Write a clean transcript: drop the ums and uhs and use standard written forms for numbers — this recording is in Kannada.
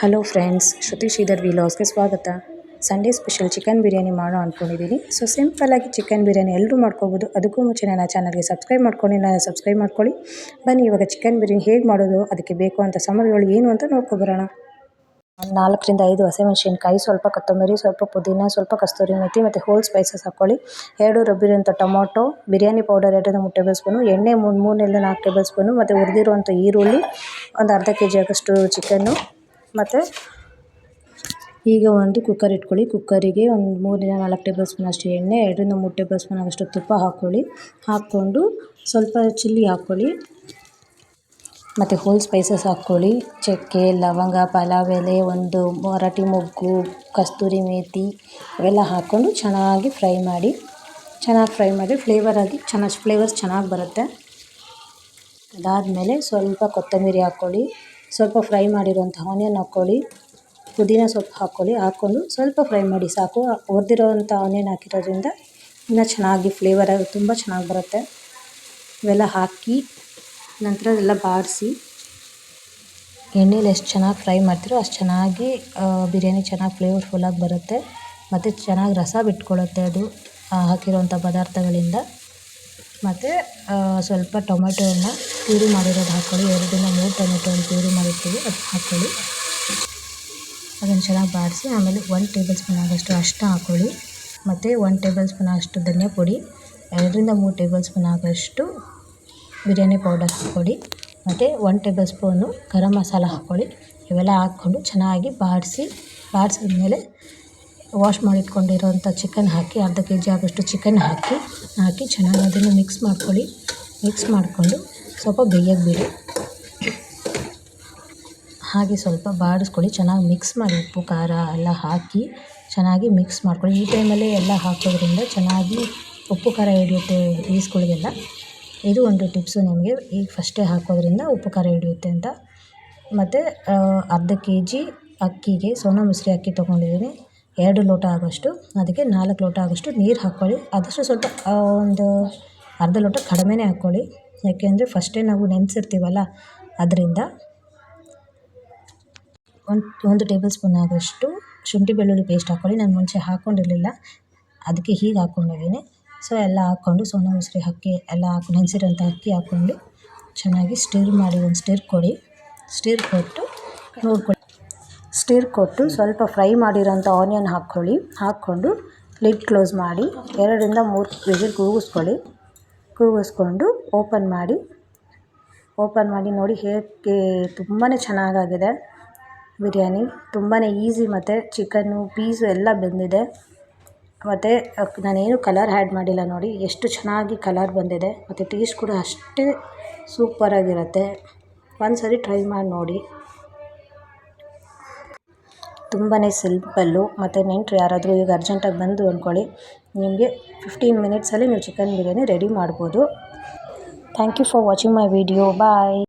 ಹಲೋ ಫ್ರೆಂಡ್ಸ್, ಶ್ರುತಿ ಶ್ರೀಧರ್ ವಿಲಾಗ್ಸ್ಗೆ ಸ್ವಾಗತ. ಸಂಡೇ ಸ್ಪೆಷಲ್ ಚಿಕನ್ ಬಿರಿಯಾನಿ ಮಾಡೋ ಅಂದ್ಕೊಂಡಿದ್ದೀನಿ. ಸೊ ಸಿಂಪಲ್ಲಾಗಿ ಚಿಕನ್ ಬಿರಿಯಾನಿ ಎಲ್ಲರೂ ಮಾಡ್ಕೋಬೋದು. ಅದಕ್ಕೂ ಮುಂಚೆ ನನ್ನ ಚಾನಲ್ಗೆ ಸಬ್ಸ್ಕ್ರೈಬ್ ಮಾಡ್ಕೊಳ್ಳಿ. ಬನ್ನಿ ಇವಾಗ ಚಿಕನ್ ಬಿರಿಯಾನಿ ಹೇಗೆ ಮಾಡೋದು, ಅದಕ್ಕೆ ಬೇಕು ಅಂತ ಸಾಮಗ್ರಿಗಳು ಏನು ಅಂತ ನೋಡ್ಕೊಬರೋಣ. 4 ರಿಂದ 5 ಹಸಿಮೆಣಸಿನಕಾಯಿ, ಸ್ವಲ್ಪ ಕೊತ್ತಂಬರಿ, ಸ್ವಲ್ಪ ಪುದೀನ, ಸ್ವಲ್ಪ ಕಸ್ತೂರಿ ಮೇಥಿ ಮತ್ತು ಹೋಲ್ ಸ್ಪೈಸಸ್ ಹಾಕ್ಕೊಳ್ಳಿ. 2 ರುಬ್ಬಿರೋಂಥ tomato, biryani powder 2 3 table spoon, ಎಣ್ಣೆ 3 ರಿಂದ 4 ಟೇಬಲ್ ಸ್ಪೂನು ಮತ್ತು ಹುರಿದಿರುವಂಥ ಈರುಳ್ಳಿ, ಒಂದು ಅರ್ಧ kg ಆಗೋಷ್ಟು ಚಿಕನ್ನು. ಮತ್ತು ಈಗ ಒಂದು ಕುಕ್ಕರ್ ಇಟ್ಕೊಳ್ಳಿ. ಕುಕ್ಕರಿಗೆ ಒಂದು 3 ರಿಂದ 4 ಟೇಬಲ್ ಸ್ಪೂನ್ ಅಷ್ಟು ಎಣ್ಣೆ, 2 ರಿಂದ 3 ಟೇಬಲ್ ಸ್ಪೂನ್ ಆಗೋಷ್ಟು ತುಪ್ಪ ಹಾಕ್ಕೊಂಡು ಸ್ವಲ್ಪ ಚಿಲ್ಲಿ ಹಾಕ್ಕೊಳ್ಳಿ. ಮತ್ತು ಹೋಲ್ ಸ್ಪೈಸಸ್ ಹಾಕ್ಕೊಳ್ಳಿ. ಚಕ್ಕೆ, ಲವಂಗ, ಪಲಾವ್ ಎಲೆ, ಒಂದು ಮರಾಠಿ ಮೊಗ್ಗು, ಕಸ್ತೂರಿ ಮೇಥಿ ಇವೆಲ್ಲ ಹಾಕ್ಕೊಂಡು ಚೆನ್ನಾಗಿ ಫ್ರೈ ಮಾಡಿ ಫ್ಲೇವರ್ಸ್ ಚೆನ್ನಾಗಿ ಬರುತ್ತೆ. ಅದಾದಮೇಲೆ ಸ್ವಲ್ಪ ಕೊತ್ತಂಬರಿ ಹಾಕ್ಕೊಳ್ಳಿ. ಸ್ವಲ್ಪ ಫ್ರೈ ಮಾಡಿರೋಂಥ ಆನಿಯನ್ ಹಾಕ್ಕೊಳ್ಳಿ. ಪುದೀನ ಸೊಪ್ಪು ಹಾಕ್ಕೊಂಡು ಸ್ವಲ್ಪ ಫ್ರೈ ಮಾಡಿ ಸಾಕು. ಹುರಿದಿರೋವಂಥ ಆನಿಯನ್ ಹಾಕಿರೋದ್ರಿಂದ ಇನ್ನೂ ಚೆನ್ನಾಗಿ ಫ್ಲೇವರ್ ತುಂಬ ಚೆನ್ನಾಗಿ ಬರುತ್ತೆ. ಇವೆಲ್ಲ ಹಾಕಿ ನಂತರ ಎಲ್ಲ ಬಾಡಿಸಿ ಎಣ್ಣೆಲಿ ಎಷ್ಟು ಚೆನ್ನಾಗಿ ಫ್ರೈ ಮಾಡ್ತೀರೋ ಅಷ್ಟು ಚೆನ್ನಾಗಿ ಬಿರಿಯಾನಿ ಚೆನ್ನಾಗಿ ಫ್ಲೇವರ್ಫುಲ್ಲಾಗಿ ಬರುತ್ತೆ. ಮತ್ತು ಚೆನ್ನಾಗಿ ರಸ ಬಿಟ್ಕೊಳ್ಳುತ್ತೆ ಅದು ಹಾಕಿರೋವಂಥ ಪದಾರ್ಥಗಳಿಂದ. ಮತ್ತು ಸ್ವಲ್ಪ ಟೊಮೆಟೊನ ಪ್ಯೂರಿ ಮಾಡಿರೋದು ಹಾಕ್ಕೊಳ್ಳಿ. 2 ರಿಂದ 3 ಟೊಮೆಟೊನ ಪ್ಯೂರಿ ಮಾಡಿರ್ತೀವಿ, ಅದು ಹಾಕ್ಕೊಳ್ಳಿ. ಅದನ್ನು ಚೆನ್ನಾಗಿ ಬಾಡಿಸಿ ಆಮೇಲೆ 1 ಟೇಬಲ್ ಸ್ಪೂನ್ ಆಗೋಷ್ಟು ಅರಿಶಿನ ಹಾಕ್ಕೊಳ್ಳಿ. ಮತ್ತು 1 ಟೇಬಲ್ ಸ್ಪೂನ್ ಆಗೋಷ್ಟು ಧನಿಯಾ ಪುಡಿ, 2 ರಿಂದ 3 ಟೇಬಲ್ ಸ್ಪೂನ್ ಆಗೋಷ್ಟು ಬಿರಿಯಾನಿ ಪೌಡರ್ ಹಾಕ್ಕೊಳ್ಳಿ. ಮತ್ತು 1 ಟೇಬಲ್ ಸ್ಪೂನು ಗರಂ ಮಸಾಲ ಹಾಕ್ಕೊಳ್ಳಿ. ಇವೆಲ್ಲ ಹಾಕ್ಕೊಂಡು ಚೆನ್ನಾಗಿ ಬಾಡಿಸಿದ್ಮೇಲೆ ವಾಶ್ ಮಾಡಿಟ್ಕೊಂಡಿರೋಂಥ ಚಿಕನ್ ಹಾಕಿ, ಅರ್ಧ kg ಆಗೋಷ್ಟು ಚಿಕನ್ ಹಾಕಿ ಚೆನ್ನಾಗಿ ಅದನ್ನು ಮಿಕ್ಸ್ ಮಾಡಿಕೊಂಡು ಸ್ವಲ್ಪ ಬೇಯಕ್ಕೆ ಬಿಡಿ. ಹಾಗೆ ಸ್ವಲ್ಪ ಬಾಡಿಸ್ಕೊಳ್ಳಿ. ಚೆನ್ನಾಗಿ ಮಿಕ್ಸ್ ಮಾಡಿ ಉಪ್ಪು ಖಾರ ಎಲ್ಲ ಹಾಕಿ ಚೆನ್ನಾಗಿ ಮಿಕ್ಸ್ ಮಾಡ್ಕೊಳ್ಳಿ. ಈ ಟೈಮಲ್ಲೇ ಎಲ್ಲ ಹಾಕೋದ್ರಿಂದ ಚೆನ್ನಾಗಿ ಉಪ್ಪು ಖಾರ ಹಿಡಿಯುತ್ತೆ ಪೀಸ್ಗಳಿಗೆಲ್ಲ. ಇದು ಒಂದು ಟಿಪ್ಸು ನಿಮಗೆ, ಈಗ ಫಸ್ಟೇ ಹಾಕೋದ್ರಿಂದ ಉಪ್ಪು ಖಾರ ಹಿಡಿಯುತ್ತೆ ಅಂತ. ಮತ್ತು ಅರ್ಧ kg ಅಕ್ಕಿಗೆ ಸೋನಾ ಮಸೂರಿ ಅಕ್ಕಿ ತೊಗೊಂಡಿದ್ದೀನಿ, 2 ಲೋಟ ಆಗೋಷ್ಟು. ಅದಕ್ಕೆ 4 ಲೋಟ ಆಗೋಷ್ಟು ನೀರು ಹಾಕ್ಕೊಳ್ಳಿ. ಆದಷ್ಟು ಸ್ವಲ್ಪ ಒಂದು ಅರ್ಧ ಲೋಟ ಕಡಿಮೆನೇ ಹಾಕ್ಕೊಳ್ಳಿ, ಯಾಕೆಂದರೆ ಫಸ್ಟೇ ನಾವು ನೆನೆಸಿರ್ತೀವಲ್ಲ ಅದರಿಂದ. 1 ಟೇಬಲ್ ಸ್ಪೂನ್ ಆಗೋಷ್ಟು ಶುಂಠಿ ಬೆಳ್ಳುಳ್ಳಿ ಪೇಸ್ಟ್ ಹಾಕ್ಕೊಳ್ಳಿ. ನಾನು ಮುಂಚೆ ಹಾಕ್ಕೊಂಡಿರಲಿಲ್ಲ, ಅದಕ್ಕೆ ಹೀಗೆ ಹಾಕ್ಕೊಂಡಿದ್ದೀನಿ. ಸೊ ಎಲ್ಲ ಹಾಕ್ಕೊಂಡು ಸೋನಾ ಮಸೂರಿ ಅಕ್ಕಿ ಎಲ್ಲ ನೆನೆಸಿರೋಂಥ ಅಕ್ಕಿ ಹಾಕ್ಕೊಂಡು ಚೆನ್ನಾಗಿ ಸ್ಟಿರ್ ಮಾಡಿ ಒಂದು ಸ್ಟಿರ್ ಕೊಡಿ. ಸ್ಟಿರ್ ಕೊಟ್ಟು ಸ್ವಲ್ಪ ಫ್ರೈ ಮಾಡಿರೋಂಥ ಆನಿಯನ್ ಹಾಕ್ಕೊಂಡು ಲಿಡ್ ಕ್ಲೋಸ್ ಮಾಡಿ 2 ರಿಂದ 3 ವಿಸಿಲ್ ಕೂಗಿಸ್ಕೊಂಡು ಓಪನ್ ಮಾಡಿ ನೋಡಿ ಹೇಗೆ ತುಂಬಾ ಚೆನ್ನಾಗಾಗಿದೆ ಬಿರಿಯಾನಿ. ತುಂಬಾ ಈಸಿ ಮತ್ತು ಚಿಕನ್ನು ಪೀಸು ಎಲ್ಲ ಬೆಂದಿದೆ. ಮತ್ತು ನಾನೇನು ಕಲರ್ ಆ್ಯಡ್ ಮಾಡಿಲ್ಲ ನೋಡಿ, ಎಷ್ಟು ಚೆನ್ನಾಗಿ ಕಲರ್ ಬಂದಿದೆ. ಮತ್ತು ಟೇಸ್ಟ್ ಕೂಡ ಅಷ್ಟೇ ಸೂಪರಾಗಿರುತ್ತೆ. ಒಂದು ಸರಿ ಟ್ರೈ ಮಾಡಿ ನೋಡಿ. ತುಂಬಾ ಸಿಂಪಲ್ಲು. ಮತ್ತು ನೆಂಟರು ಯಾರಾದರೂ ಈಗ ಅರ್ಜೆಂಟಾಗಿ ಬಂದು ಅಂದ್ಕೊಳ್ಳಿ, ನಿಮಗೆ 15 ಮಿನಿಟ್ಸಲ್ಲಿ ನೀವು ಚಿಕನ್ ಬಿರಿಯಾನಿ ರೆಡಿ ಮಾಡ್ಬೋದು. Thank you for watching my video. Bye.